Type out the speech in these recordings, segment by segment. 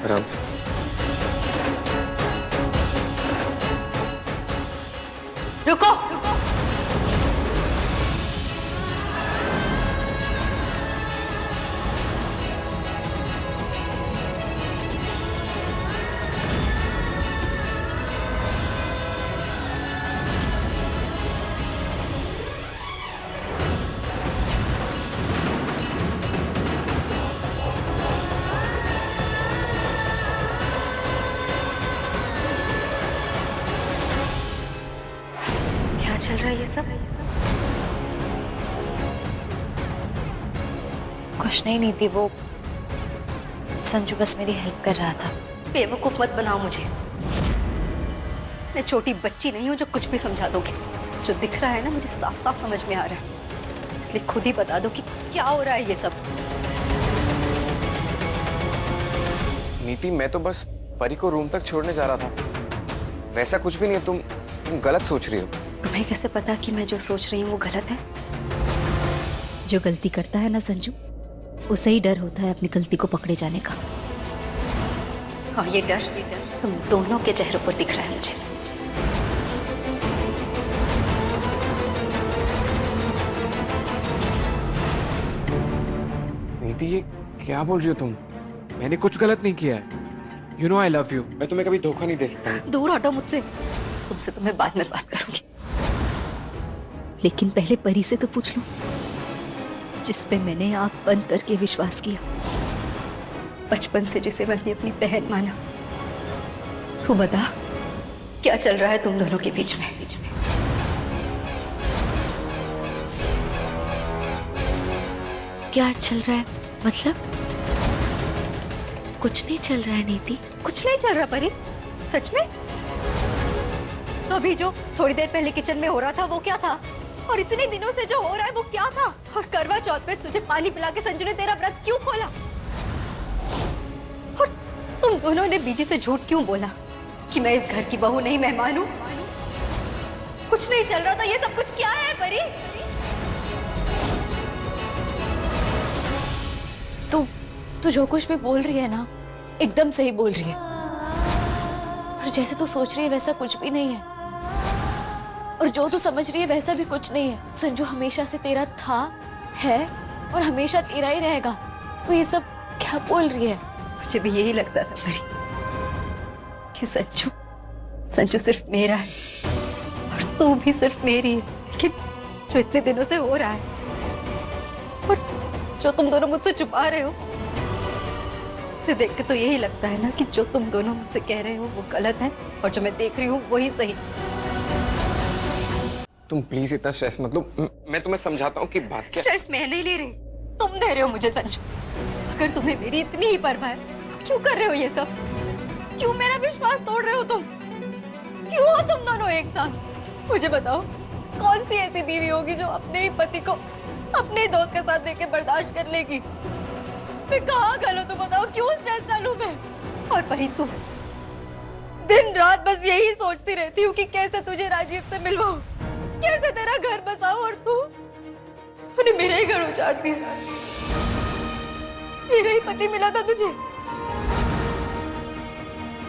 आराम से। रुको। क्या चल रहा है ये सब? कुछ नहीं नीति, वो संजू बस मेरी हेल्प कर रहा था। बेवकूफ मत बनाओ मुझे। मैं छोटी बच्ची नहीं हूँ जो कुछ भी समझा दोगे। जो दिख रहा है ना मुझे साफ साफ समझ में आ रहा है, इसलिए खुद ही बता दो कि क्या हो रहा है ये सब। नीति, मैं तो बस परी को रूम तक छोड़ने जा रहा था। वैसा कुछ भी नहीं है, तुम गलत सोच रही हो। तुम्हें कैसे पता कि मैं जो सोच रही हूँ वो गलत है? जो गलती करता है ना संजू, उसे ही डर होता है अपनी गलती को पकड़े जाने का। और ये डर तुम दोनों के चेहरों पर दिख रहा है मुझे। नीति, ये क्या बोल रही हो तुम? मैंने कुछ गलत नहीं किया है। You know I love you. मैं तुम्हें कभी धोखा नहीं दे सकता। दूर हटो मुझसे। तुमसे तो मैं बाद में बात करूंगी, लेकिन पहले परी से तो पूछ लूं, जिस पे मैंने आंख बंद करके विश्वास किया, बचपन से जिसे मैंने अपनी बहन माना। तू बता, क्या चल रहा है तुम दोनों के बीच में? क्या चल रहा है मतलब? कुछ नहीं चल रहा है नीति। कुछ नहीं चल रहा परी? सच में? तो अभी जो थोड़ी देर पहले किचन में हो रहा था वो क्या था? और इतने दिनों से जो हो रहा है वो क्या था? और करवा चौथ पे तुझे पानी पिला के संजू ने तेरा व्रत क्यों खोला? और तुम दोनों ने बीजी से झूठ क्यों बोला कि मैं इस घर की बहू नहीं, मेहमान हूं? कुछ नहीं चल रहा था, ये सब कुछ क्या है परी? तू जो कुछ भी बोल रही है ना, एकदम सही बोल रही है। पर जैसे तू सोच रही है वैसा कुछ भी नहीं है, और जो तू समझ रही है वैसा भी कुछ नहीं है। संजू हमेशा से तेरा था, है और हमेशा तेरा ही रहेगा। तू ये सब क्या बोल रही है? मुझे भी यही लगता था परी कि संजू सिर्फ मेरा है और तू भी सिर्फ मेरी है। लेकिन जो इतने दिनों से हो रहा है और जो तुम दोनों मुझसे छुपा रहे हो, उसे देख के तो यही लगता है ना कि जो तुम दोनों मुझसे कह रहे हो वो गलत है और जो मैं देख रही हूँ वही सही। तुम प्लीज इतना स्ट्रेस मत लो। मैं तुम्हें समझाता हूँ कि बात क्या। स्ट्रेस मैं नहीं ले रही, तुम दे रहे हो मुझे संजू। अगर तुम्हें मेरी इतनी ही परवाह है तो क्यों कर रहे हो ये सब? क्यों मेरा विश्वास तोड़ रहे हो तुम? क्यों हो तुम दोनों एक साथ? मुझे बताओ, कौन सी ऐसी बीवी होगी जो अपने ही पति को अपने ही दोस्त के साथ देके बर्दाश्त कर लेगी? मैं कहाँ गलत हूँ तो बताओ, क्यों स्ट्रेस डालूं मैं? और परी, तू दिन रात बस यही सोचती रहती हूँ कि कैसे तुझे राजीव से मिलवाऊं, कैसे तेरा घर बसाऊं, और तूने मेरा ही घर उजाड़ दिया। मेरा ही पति मिला था तुझे,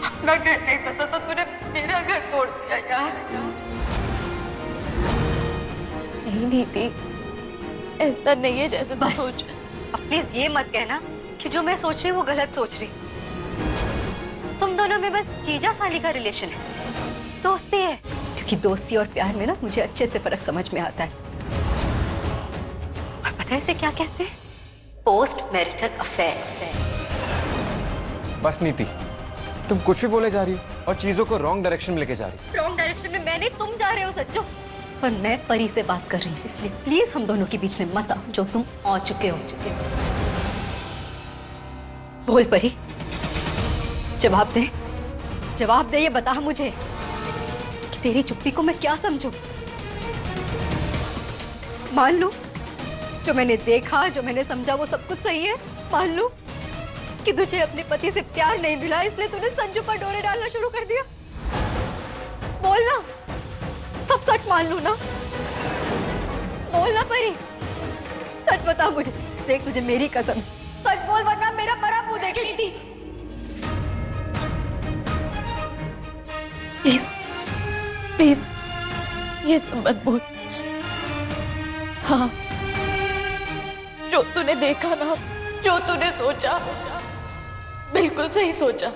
अपना घर नहीं बसा तो तूने मेरा घर तोड़ दिया यार। नहीं नीति, ऐसा नहीं है जैसे तू सोच। प्लीज ये मत कहना कि जो मैं सोच रही हूँ वो गलत सोच रही। तुम दोनों में बस जीजा साली का रिलेशन है, दोस्ती है। क्योंकि दोस्ती और प्यार में ना मुझे अच्छे से फर्क समझ में आता है। और पता है इसे क्या कहते हैं? Post marital affair. बस नीति, तुम कुछ भी बोले जा रही हो और चीजों को रॉन्ग डायरेक्शन में लेके जा रही हो। रॉन्ग डायरेक्शन में मैंने, तुम जा रहे हो सच्चो। पर मैं परी से बात कर रही हूँ, इसलिए प्लीज हम दोनों के बीच में मत आओ जो तुम आ चुके हो। बोल परी, जवाब दे, जवाब दे। ये बता मुझे कि तेरी चुप्पी को मैं क्या समझूं? मान लूं जो मैंने देखा, जो मैंने समझा वो सब कुछ सही है? मान लूं कि तुझे अपने पति से प्यार नहीं मिला इसलिए तूने संजू पर डोरे डालना शुरू कर दिया? बोलना, सब सच मान लूं ना? बोलना परी, सच बता मुझे। देख तुझे मेरी कसम, सच बोल वरना मेरा मरा मुंह देखेगी। प्लीज प्लीज ये सब मत बोल। हाँ, जो तूने देखा ना, जो तूने सोचा, बिल्कुल सही सोचा।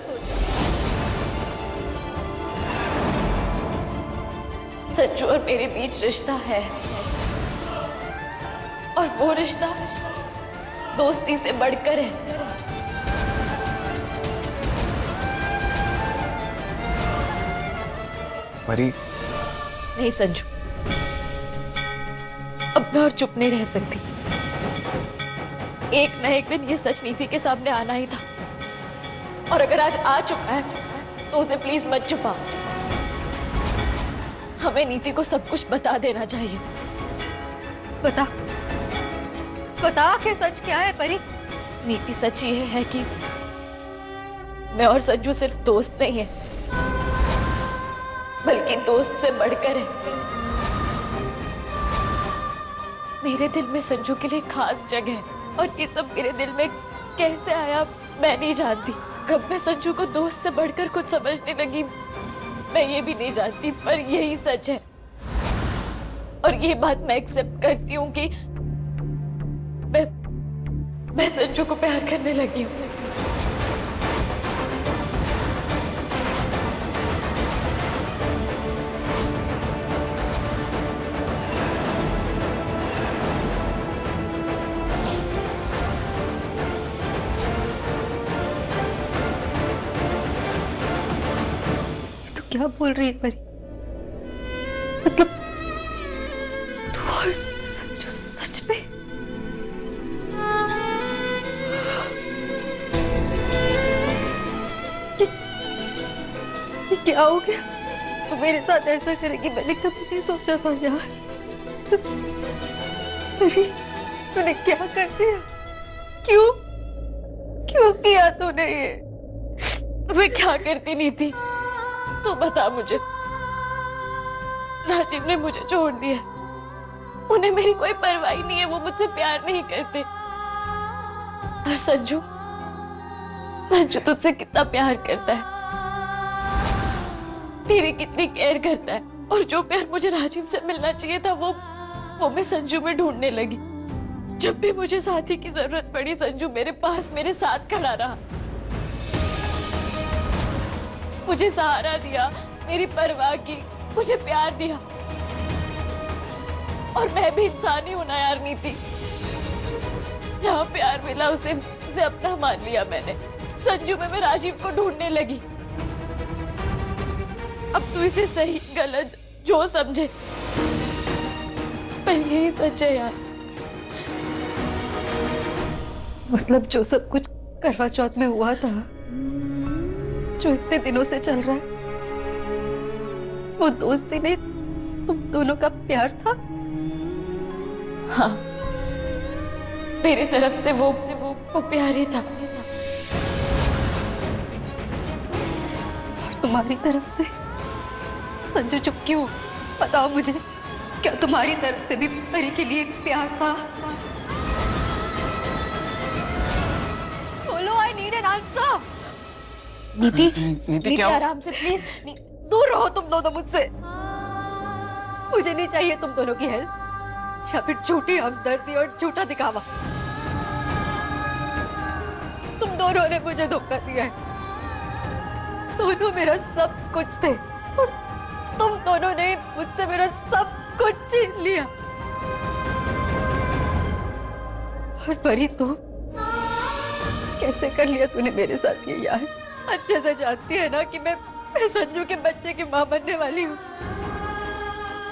संजू और मेरे बीच रिश्ता है, और वो रिश्ता दोस्ती से बढ़कर है। परी, नहीं संजू, अब मैं और चुप नहीं रह सकती। एक न एक दिन ये सच नीति के सामने आना ही था, और अगर आज आ चुका है तो उसे प्लीज मत छुपा। हमें नीति को सब कुछ बता देना चाहिए। बता बता कि सच क्या है परी? नीति, सच ये है कि मैं और संजू सिर्फ दोस्त नहीं है, बल्कि दोस्त से बढ़कर है। मेरे दिल में संजू के लिए खास जगह है, और ये सब मेरे दिल में कैसे आया मैं नहीं जानती। कब मैं संजू को दोस्त से बढ़कर कुछ समझने लगी मैं ये भी नहीं जानती, पर यही सच है। और ये बात मैं एक्सेप्ट करती हूँ कि मैं संजू को प्यार करने लगी हूँ। क्या बोल रही है परी? मतलब तू और संजू सच में? ये क्या हो गया? तू मेरे साथ ऐसा करेगी मैंने कभी नहीं सोचा था यार। परी, तूने क्या कर दिया? क्यों क्यों किया तूने ये? मैं क्या करती नीति, तू बता मुझे। राजीव ने मुझे छोड़ दिया, उन्हें मेरी कोई परवाह नहीं है, वो मुझसे प्यार नहीं करते। और संजू तुझसे कितना प्यार करता है, तेरी कितनी केयर करता है, और जो प्यार मुझे राजीव से मिलना चाहिए था वो मैं संजू में ढूंढने लगी। जब भी मुझे साथी की जरूरत पड़ी संजू मेरे पास मेरे साथ खड़ा रहा, मुझे सहारा दिया, मेरी परवाह की, मुझे प्यार दिया। और मैं भी इंसान ही हूं ना यार नीति, जहां प्यार मिला उसे अपना मान लिया मैंने। संजू में मैं राजीव को ढूंढने लगी। अब तू इसे सही गलत जो समझे, पर यही सच है यार। मतलब जो सब कुछ करवा चौथ में हुआ था, जो इतने दिनों से चल रहा है, वो दोस्ती नहीं, तुम दोनों का प्यार था? हाँ, मेरी तरफ से वो प्यार ही था। और तुम्हारी तरफ से? संजू चुप क्यों? बताओ मुझे, क्या तुम्हारी तरफ से भी परी के लिए प्यार था? बोलो, आई नीड एन आंसर। नीति क्या? आराम से प्लीज। दूर रहो तुम दोनों मुझसे। मुझे नहीं चाहिए तुम दोनों की हेल्प या फिर झूठी हमदर्दी और झूठा दिखावा। तुम दोनों ने मुझे धोखा दिया है। दोनों मेरा सब कुछ थे, और तुम दोनों ने मुझसे मेरा सब कुछ छीन लिया। और परी, तू कैसे कर लिया तूने मेरे साथ ये यार? अच्छे से जानती है ना कि मैं संजू के बच्चे की माँ बनने वाली हूँ।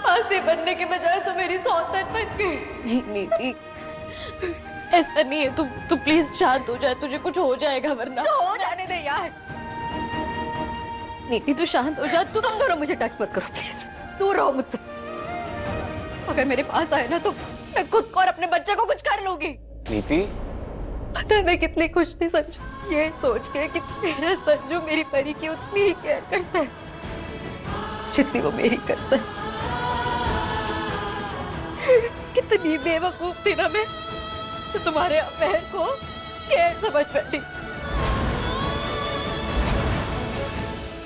मासी बनने के बजाय तू मेरी सौतन बन गई। नहीं नीति, ऐसा नहीं है। तू प्लीज शांत हो जाए, तुझे कुछ हो जाएगा वरना। तो हो जाने दे यार। नीति तू शांत हो जा। तुम दोनों मुझे टच मत करो प्लीज, दूर रहो मुझसे। अगर मेरे पास आए ना तो मैं खुद को और अपने बच्चे को कुछ कर लूंगी। नीति, पता है मैं कितनी खुश थी संजू, ये सोच के कि तेरा संजू मेरी परी की उतनी ही केयर करता है जितनी वो मेरी करता है। कितनी बेवकूफ थी ना मैं, जो तुम्हारे बहन को केयर समझ बैठी।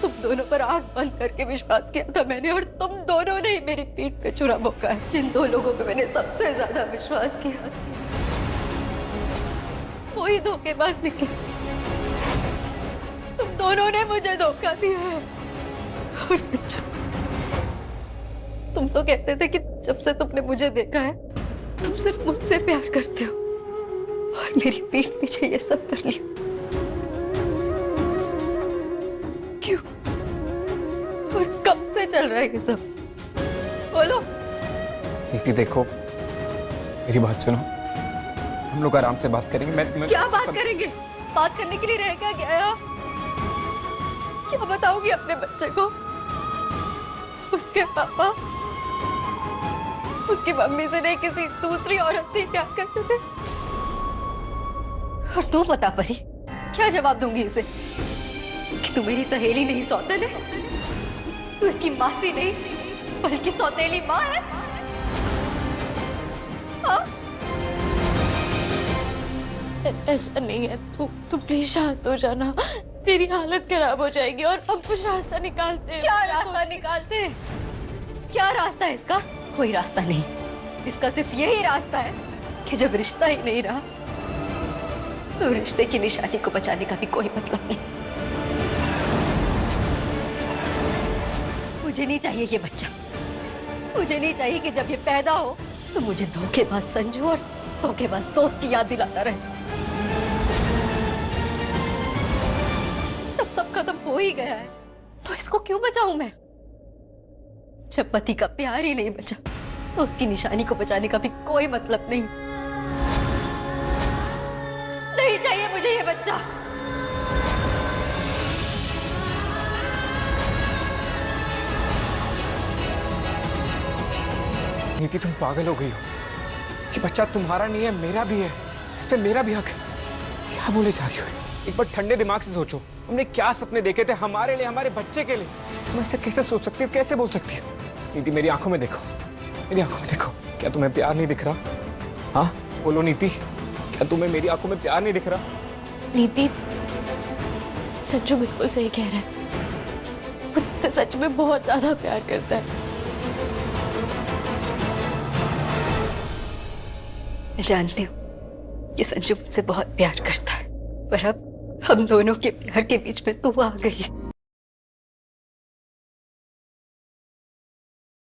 तुम दोनों पर आंख बंद करके विश्वास किया था मैंने, और तुम दोनों ने ही मेरी पीठ पे छुरा भोंका है। जिन दो लोगों पे मैंने सबसे ज्यादा विश्वास किया, वही धोखेबाज निकले। तुम दोनों ने मुझे धोखा दिया है। और संजू, तुम तो कहते थे कि जब से तुमने मुझे देखा है तुम सिर्फ मुझसे प्यार करते हो, और मेरी पीठ पीछे ये सब कर लिया। क्यों और कब से चल रहा है ये सब? बोलो। नीति देखो, मेरी बात सुनो, हम लोग आराम से बात करेंगे। मैं क्या बात करेंगे? बात करने के लिए रह क्या गया है? क्या बताओगी अपने बच्चे को? उसके पापा उसकी मम्मी से नहीं किसी दूसरी औरत से प्यार करते थे, और तू बता परी, क्या जवाब दूंगी इसे कि तू मेरी सहेली नहीं सौतेन है? तू इसकी मासी नहीं बल्कि सौतेली माँ है? हाँ? ऐसा नहीं है, तू प्लीज शांत हो जाना, तेरी हालत खराब हो जाएगी। और हम कुछ रास्ता निकालते हैं। क्या रास्ता निकालते हैं? क्या रास्ता है इसका? कोई रास्ता नहीं। इसका सिर्फ यही रास्ता है कि जब रिश्ता ही नहीं रहा तो रिश्ते की निशानी को बचाने का भी कोई मतलब नहीं। मुझे नहीं चाहिए ये बच्चा। मुझे नहीं चाहिए कि जब ये पैदा हो तो मुझे धोखेबाज संजू और धोखेबाज दोस्त की याद दिलाता रहे। जब सब खत्म हो ही गया है तो इसको क्यों बचाऊं मैं? जब पति का प्यार ही नहीं बचा तो उसकी निशानी को बचाने का भी कोई मतलब नहीं। नहीं चाहिए मुझे ये बच्चा। नीति, तुम पागल हो गई हो। ये बच्चा तुम्हारा नहीं है, मेरा भी है। इस पे मेरा भी हक है। क्या बोले जा रही हो? एक बार ठंडे दिमाग से सोचो, हमने क्या सपने देखे थे हमारे लिए, हमारे बच्चे के लिए। तुम ऐसे कैसे सोच सकती हो, कैसे बोल सकती हो? नीति, मेरी आंखों में देखो, मेरी आंखों में देखो। क्या तुम्हें प्यार नहीं दिख रहा? हाँ बोलो नीति, क्या तुम्हें मेरी आंखों में प्यार नहीं दिख रहा? नीति, संजू बिल्कुल सही कह रहा है, वो तुझसे सच में बहुत ज्यादा प्यार करता है। मैं जानती हूँ कि संजू मुझसे बहुत प्यार करता है, पर अब हम दोनों के प्यार के बीच में तू आ गई है।